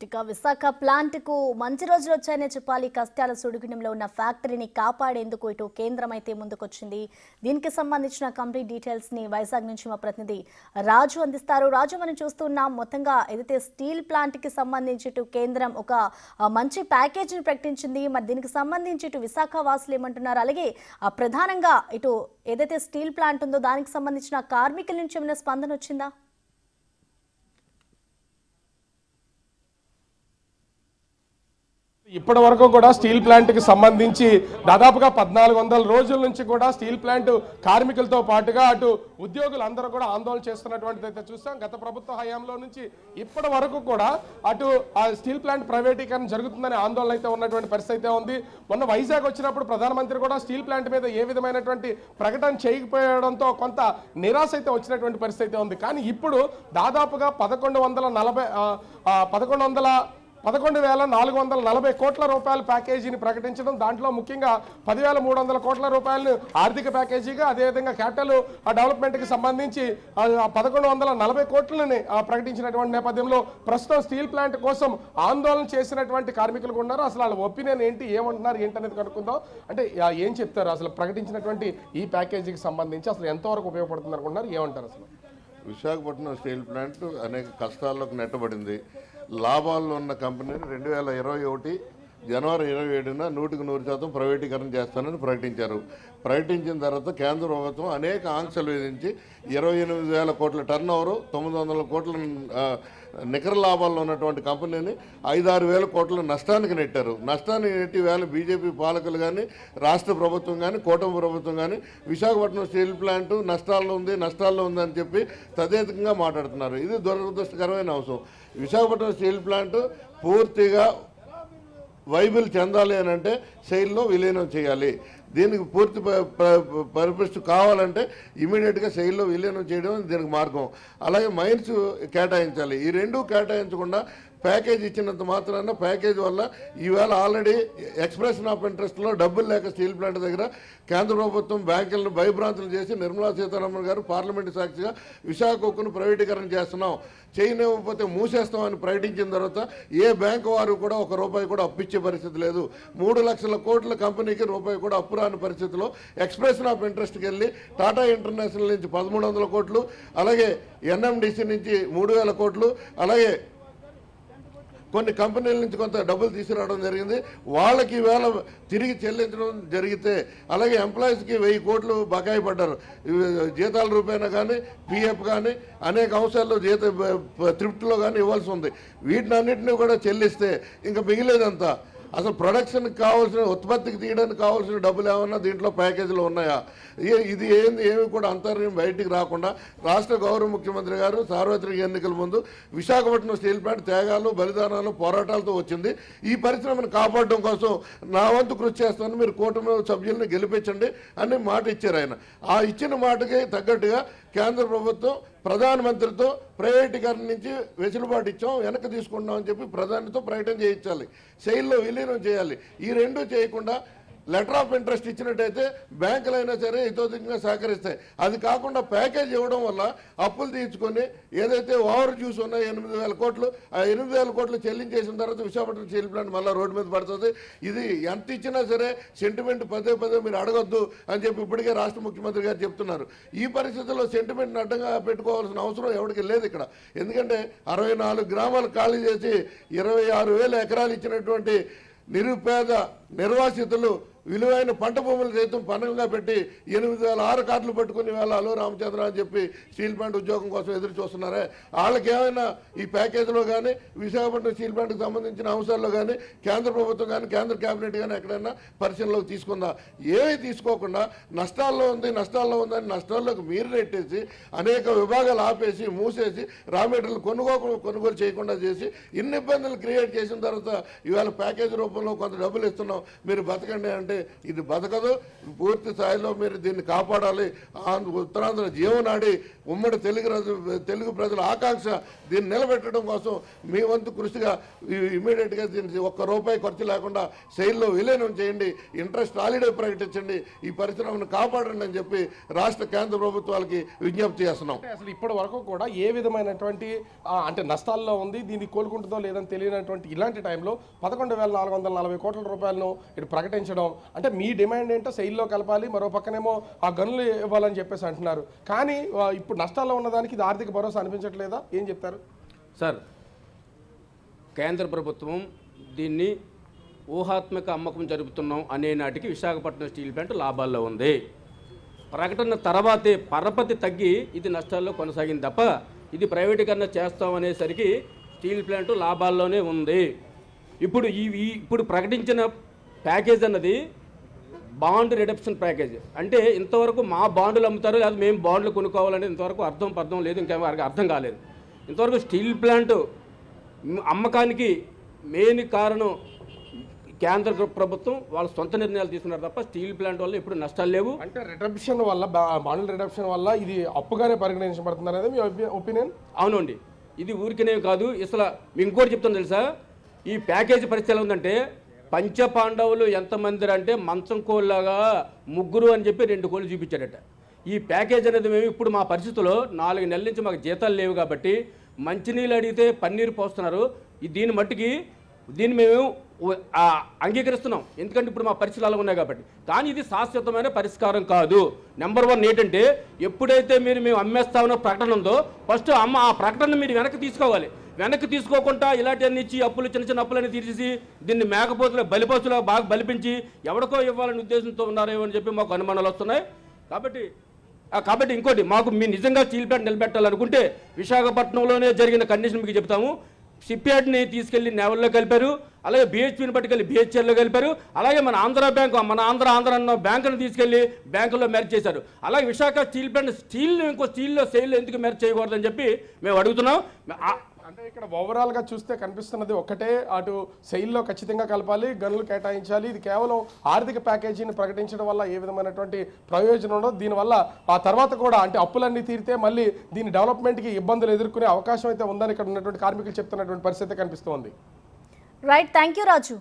ఇక విశాఖ ప్లాంట్ కు మంచి రోజులు వచ్చాయనే చెప్పాలి. కష్టాల సుడిగుండంలో ఉన్న ఫ్యాక్టరీని కాపాడేందుకు ఇటు కేంద్రం అయితే ముందుకొచ్చింది. దీనికి సంబంధించిన కంప్లీట్ డీటెయిల్స్ ని వైజాగ్ నుంచి మా ప్రతినిధి రాజు అందిస్తారు. రాజు, మనం చూస్తున్నాం మొత్తంగా ఏదైతే స్టీల్ ప్లాంట్ కి సంబంధించి ఇటు కేంద్రం ఒక మంచి ప్యాకేజీని ప్రకటించింది. మరి దీనికి సంబంధించి ఇటు విశాఖ వాసులు ఏమంటున్నారు, అలాగే ప్రధానంగా ఇటు ఏదైతే స్టీల్ ప్లాంట్ ఉందో దానికి సంబంధించిన కార్మికుల నుంచి ఏమైనా స్పందన వచ్చిందా? ఇప్పటి వరకు కూడా స్టీల్ ప్లాంట్కి సంబంధించి దాదాపుగా 1400 రోజుల నుంచి కూడా స్టీల్ ప్లాంట్ కార్మికులతో పాటుగా అటు ఉద్యోగులు అందరూ కూడా ఆందోళన చేస్తున్నటువంటిది అయితే చూస్తాం. గత ప్రభుత్వ హయాంలో నుంచి ఇప్పటి వరకు కూడా అటు ఆ స్టీల్ ప్లాంట్ ప్రైవేటీకరణ జరుగుతుందనే ఆందోళన అయితే ఉన్నటువంటి పరిస్థితి అయితే ఉంది. మొన్న వైజాగ్ వచ్చినప్పుడు ప్రధానమంత్రి కూడా స్టీల్ ప్లాంట్ మీద ఏ విధమైనటువంటి ప్రకటన చేయకపోవడంతో కొంత నిరాశ అయితే వచ్చినటువంటి పరిస్థితి అయితే ఉంది. కానీ ఇప్పుడు దాదాపుగా 11,440 కోట్ల రూపాయల ప్యాకేజీని ప్రకటించడం, దాంట్లో ముఖ్యంగా 10,300 కోట్ల రూపాయలను ఆర్థిక ప్యాకేజీగా, అదేవిధంగా క్యాపిటల్ డెవలప్మెంట్కి సంబంధించి 1140 కోట్లని ప్రకటించినటువంటి నేపథ్యంలో ప్రస్తుతం స్టీల్ ప్లాంట్ కోసం ఆందోళన చేసినటువంటి కార్మికులు ఉన్నారు. అసలు వాళ్ళ ఒపీనియన్ ఏంటి, ఏమంటున్నారు ఏంటనేది కనుక్కుందాం. అంటే ఏం చెప్తారు అసలు ప్రకటించినటువంటి ఈ ప్యాకేజీకి సంబంధించి అసలు ఎంతవరకు ఉపయోగపడుతుంది అనుకుంటున్నారు, ఏమంటారు? అసలు విశాఖపట్నం స్టీల్ ప్లాంట్ అనేక కష్టాల్లోకి నెట్టబడింది. లాభాల్లో ఉన్న కంపెనీని 2021 జనవరి 27న 100% ప్రైవేటీకరణ చేస్తానని ప్రకటించారు. ప్రకటించిన తర్వాత కేంద్ర ప్రభుత్వం అనేక ఆంక్షలు విధించి 28,000 కోట్ల టర్న్ ఓవర్, 900 కోట్ల నికర లాభాల్లో ఉన్నటువంటి కంపెనీని 5-6 కోట్ల నష్టానికి నెట్టారు. నష్టానికి నెట్టి వేళ బీజేపీ పాలకులు కానీ, రాష్ట్ర ప్రభుత్వం కానీ, కూటమి ప్రభుత్వం కానీ విశాఖపట్నం స్టీల్ ప్లాంట్ నష్టాల్లో ఉందని చెప్పి తదేకంగా మాట్లాడుతున్నారు. ఇది దురదృష్టకరమైన అంశం. విశాఖపట్నం స్టీల్ ప్లాంట్ పూర్తిగా వైబుల్ చెందాలి అని అంటే శైలిలో విలీనం చేయాలి. దీనికి పూర్తి పరిపుష్టి కావాలంటే ఇమీడియట్గా శైలిలో విలీనం చేయడం దీనికి మార్గం. అలాగే మైన్స్ కేటాయించాలి. ఈ రెండూ కేటాయించకుండా ప్యాకేజ్ ఇచ్చినంత మాత్రాన ప్యాకేజ్ వల్ల ఈవేళ ఆల్రెడీ ఎక్స్ప్రెషన్ ఆఫ్ ఇంట్రెస్ట్లో డబ్బులు లేక స్టీల్ ప్లాంట్ దగ్గర కేంద్ర ప్రభుత్వం బ్యాంకులను భయభ్రాంతులు చేసి నిర్మలా సీతారామన్ గారు పార్లమెంటు సాక్షిగా విశాఖ ఉక్కును ప్రైవేటీకరణ చేస్తున్నాం, చేయనివ్వకపోతే మూసేస్తామని ప్రకటించిన తర్వాత ఏ బ్యాంకు వారు కూడా ₹1 కూడా అప్పిచ్చే పరిస్థితి లేదు. 3 లక్షల కోట్ల కంపెనీకి ₹1 కూడా అప్పు రాని పరిస్థితిలో ఎక్స్ప్రెషన్ ఆఫ్ ఇంట్రెస్ట్కి వెళ్ళి టాటా ఇంటర్నేషనల్ నుంచి 1,300 కోట్లు, అలాగే ఎన్ఎండిసి నుంచి 3,000 కోట్లు, అలాగే కొన్ని కంపెనీల నుంచి కొంత డబ్బులు తీసుకురావడం జరిగింది. వాళ్ళకి ఈవేళ తిరిగి చెల్లించడం జరిగితే, అలాగే ఎంప్లాయీస్కి 1000 కోట్లు బకాయి పడ్డారు. జీతాల రూపాయన కానీ, పిఎఫ్ కానీ అనేక అంశాల్లో త్రిప్ట్లో కానీ ఇవ్వాల్సి ఉంది. వీటిని అన్నింటినీ కూడా చెల్లిస్తే ఇంకా మిగిలేదంతా అసలు ప్రొడక్షన్కి కావాల్సిన, ఉత్పత్తికి తీయడానికి కావాల్సిన డబ్బులు ఏమన్నా దీంట్లో ప్యాకేజీలో ఉన్నాయా? ఇది ఏమి కూడా అంతర్యం బయటికి రాకుండా రాష్ట్ర గౌరవ ముఖ్యమంత్రి గారు సార్వత్రిక ఎన్నికల ముందు విశాఖపట్నం స్టీల్ ప్లాంట్ త్యాగాలు, బలిదానాలు, పోరాటాలతో వచ్చింది. ఈ పరిశ్రమను కాపాడడం కోసం నా వంతు కృషి చేస్తాను, మీరు కూటమి సభ్యుల్ని గెలిపించండి అని మాట ఇచ్చారు ఆయన. ఆ ఇచ్చిన మాటకి తగ్గట్టుగా కేంద్ర ప్రభుత్వం ప్రధానమంత్రితో ప్రైవేటీకరణ నుంచి వెసులుబాటు ఇచ్చాం, వెనక్కి తీసుకుంటాం అని చెప్పి ప్రధానితో ప్రకటన చేయించాలి, శైలిలో విలీనం చేయాలి. ఈ రెండూ చేయకుండా లెటర్ ఆఫ్ ఇంట్రెస్ట్ ఇచ్చినట్టయితే బ్యాంకులైనా సరే హితోధికంగా సహకరిస్తాయి. అది కాకుండా ప్యాకేజ్ ఇవ్వడం వల్ల అప్పులు తీర్చుకొని ఏదైతే ఓవర్ డ్యూస్ ఉన్నాయో 8,000 కోట్లు, ఆ 8,000 కోట్లు చెల్లించేసిన తర్వాత విశాఖపట్నం స్టీల్ ప్లాంట్ మళ్ళీ రోడ్డు మీద పడుతుంది. ఇది ఎంత ఇచ్చినా సరే సెంటిమెంట్ పదే మీరు అడగొద్దు అని చెప్పి ఇప్పటికే రాష్ట్ర ముఖ్యమంత్రి గారు చెప్తున్నారు. ఈ పరిస్థితుల్లో సెంటిమెంట్ని అడ్డంగా పెట్టుకోవాల్సిన అవసరం ఎవరికి లేదు ఇక్కడ. ఎందుకంటే 64 గ్రామాలు ఖాళీ చేసి 26,000 ఎకరాలు ఇచ్చినటువంటి నిరుపేద నిర్వాసితులు విలువైన పంట భూములు సైతం పన్నుగా పెట్టి 8,006 కార్డులు పట్టుకుని వేళ అలో రామచంద్ర అని చెప్పి స్టీల్ ప్లాంట్ ఉద్యోగం కోసం ఎదురు చూస్తున్నారే. వాళ్ళకి ఏమైనా ఈ ప్యాకేజీలో కానీ, విశాఖపట్నం స్టీల్ ప్లాంట్కి సంబంధించిన అంశాల్లో కానీ కేంద్ర ప్రభుత్వం కానీ, కేంద్ర కేబినెట్ కానీ ఎక్కడైనా పరిశీలనలోకి తీసుకుందా? ఏమీ తీసుకోకుండా నష్టాల్లో ఉందని నష్టాల్లోకి మీరు నెట్టేసి అనేక విభాగాలు ఆపేసి మూసేసి రా మెటీరియల్ కొనుగోలు చేయకుండా చేసి ఇన్ని ఇబ్బందులు క్రియేట్ చేసిన తర్వాత ఇవాళ ప్యాకేజీ రూపంలో కొంత డబ్బులు ఇస్తున్నాం, మీరు బతకండి అంటే అంటే ఇది బతకదు. పూర్తి స్థాయిలో మీరు దీన్ని కాపాడాలి. ఉత్తరాంధ్ర జీవనాడి ఉమ్మడి తెలుగు ప్రజల ఆకాంక్ష దీన్ని నిలబెట్టడం కోసం మీ వంతు కృషిగా ఇమీడియట్గా దీన్ని ₹1 ఖర్చు లేకుండా సెయిల్లో విలీనం చేయండి, ఇంట్రెస్ట్ హాలిడే ప్రకటించండి, ఈ పరిశ్రమను కాపాడండి అని చెప్పి రాష్ట్ర కేంద్ర ప్రభుత్వాలకి విజ్ఞప్తి చేస్తున్నాం. అసలు ఇప్పటి వరకు కూడా ఏ విధమైనటువంటి అంటే నష్టాల్లో ఉంది, దీన్ని కోలుకుంటుందో లేదని తెలియనటువంటి ఇలాంటి టైంలో 11,440 కోట్ల రూపాయలను ఇటు ప్రకటించడం అంటే మీ డిమాండ్ ఏంటో సెయిల్లో కలపాలి, మరో పక్కనేమో ఆ గనులు ఇవ్వాలని చెప్పేసి అంటున్నారు. కానీ ఇప్పుడు నష్టాల్లో ఉన్నదానికి ఇది ఆర్థిక భరోసా అనిపించట్లేదా? ఏం చెప్తారు సార్? కేంద్ర ప్రభుత్వం దీన్ని ఊహాత్మక అమ్మకం జరుపుతున్నాం అనే నాటికి విశాఖపట్నం స్టీల్ ప్లాంట్ లాభాల్లో ఉంది. ప్రకటన తర్వాతే పరపతి తగ్గి ఇది నష్టాల్లో కొనసాగింది తప్ప ఇది ప్రైవేటీకరణ చేస్తాం అనేసరికి స్టీల్ ప్లాంట్ లాభాల్లోనే ఉంది. ఇప్పుడు ప్రకటించిన ప్యాకేజ్ అన్నది బాండ్ రిడప్షన్ ప్యాకేజ్. అంటే ఇంతవరకు మా బాండ్లు అమ్ముతారు లేదా మేము బాండ్లు కొనుక్కోవాలంటే ఇంతవరకు అర్థం లేదు, ఇంకా వారికి అర్థం కాలేదు. ఇంతవరకు స్టీల్ ప్లాంట్ అమ్మకానికి మెయిన్ కారణం కేంద్ర ప్రభుత్వం వాళ్ళ సొంత నిర్ణయాలు తీసుకున్నారు తప్ప స్టీల్ ప్లాంట్ వల్ల ఇప్పుడు నష్టాలు లేవు. అంటే రిడప్షన్ వల్ల బాండ్ల రిడప్షన్ వల్ల ఇది అప్పుగానే పరిగణించబడుతుంది అనేది మీ ఒపీనియన్? అవునండి, ఇది ఊరికనే కాదు. అసలు మీకు ఇంకోటి చెప్తాను తెలుసా, ఈ ప్యాకేజీ పరిస్థితి ఎలా ఉందంటే పంచపాండవులు ఎంతమంది అంటే మంచం కోళ్ళగా 3 అని చెప్పి 2 కోళ్ళు చూపించాడట. ఈ ప్యాకేజ్ అనేది మేము ఇప్పుడు మా పరిస్థితుల్లో 4 నెలల నుంచి మాకు జీతాలు లేవు కాబట్టి మంచినీళ్ళు అడిగితే పన్నీరు పోస్తున్నారు. దీన్ని మేము అంగీకరిస్తున్నాం, ఎందుకంటే ఇప్పుడు మా పరిస్థితులు అలా ఉన్నాయి కాబట్టి. కానీ ఇది శాశ్వతమైన పరిష్కారం కాదు. నెంబర్ 1 ఏంటంటే ఎప్పుడైతే మేము అమ్మేస్తామన్న ప్రకటన ఉందో ఫస్ట్ ఆ ప్రకటన మీరు వెనక్కి తీసుకోవాలి. వెనక్కి తీసుకోకుండా ఇలాంటివన్నీ ఇచ్చి అప్పులు చిన్న అప్పులన్నీ తీసేసి దీన్ని మేకపోతులు బలిపస్తులు బాగా బలిపించి ఎవరికో ఇవ్వాలనే ఉద్దేశంతో ఉన్నారేమో అని చెప్పి మాకు అనుమానాలు వస్తున్నాయి. కాబట్టి ఇంకోటి మీ నిజంగా స్టీల్ ప్లాంట్ నిలబెట్టాలనుకుంటే విశాఖపట్నంలోనే జరిగిన కండిషన్ మీకు చెప్తాము. షిప్యార్డ్ని తీసుకెళ్లి నేవల్లో కలిపారు, అలాగే బిహెచ్పిని పట్టుకెళ్ళి బిహెచ్ఎల్లో కలిపారు, అలాగే మన ఆంధ్ర బ్యాంకు ఆంధ్ర అన్న బ్యాంకును తీసుకెళ్లి బ్యాంకుల్లో మెర్జ్ చేశారు. అలాగే విశాఖ స్టీల్ ప్లాంట్ ఇంకో సెయిల్లో ఎందుకు మెర్జ్ చేయకూడదని చెప్పి మేము అడుగుతున్నాం. అంటే ఇక్కడ ఓవరాల్గా చూస్తే కనిపిస్తున్నది ఒకటే, అటు సెయిల్లో ఖచ్చితంగా కలపాలి, గనులు కేటాయించాలి. ఇది కేవలం ఆర్థిక ప్యాకేజీని ప్రకటించడం వల్ల ఏ విధమైనటువంటి ప్రయోజనం ఉండదు. దీనివల్ల ఆ తర్వాత కూడా అంటే అప్పులన్నీ తీరితే మళ్ళీ దీని డెవలప్మెంట్కి ఇబ్బందులు ఎదుర్కొనే అవకాశం అయితే ఉందని ఇక్కడ ఉన్నటువంటి కార్మికులు చెప్తున్నటువంటి పరిస్థితి కనిపిస్తోంది. Right, thank you Raju.